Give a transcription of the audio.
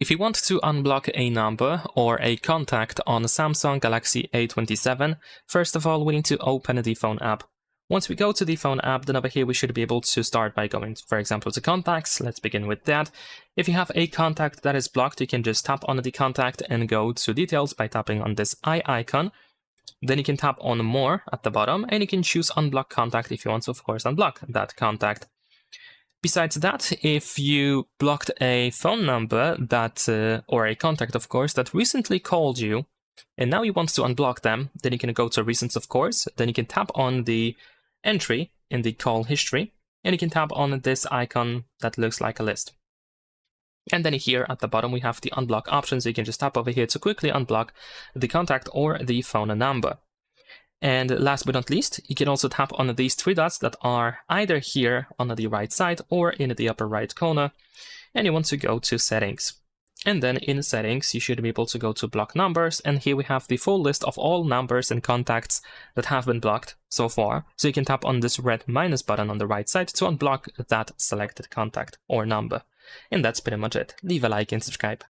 If you want to unblock a number or a contact on Samsung Galaxy A27, first of all, we need to open the phone app. Once we go to the phone app, then over here we should be able to start by going, for example, to contacts. Let's begin with that. If you have a contact that is blocked, you can just tap on the contact and go to details by tapping on this eye icon. Then you can tap on more at the bottom and you can choose unblock contact if you want to, of course, unblock that contact. Besides that, if you blocked a phone number that, or a contact, of course, that recently called you, and now you want to unblock them, then you can go to recents, of course. Then you can tap on the entry in the call history, and you can tap on this icon that looks like a list. And then here at the bottom, we have the unblock options. You can just tap over here to quickly unblock the contact or the phone number. And last but not least, you can also tap on these three dots that are either here on the right side or in the upper right corner. And you want to go to settings. And then in settings, you should be able to go to block numbers. And here we have the full list of all numbers and contacts that have been blocked so far. So you can tap on this red minus button on the right side to unblock that selected contact or number. And that's pretty much it. Leave a like and subscribe.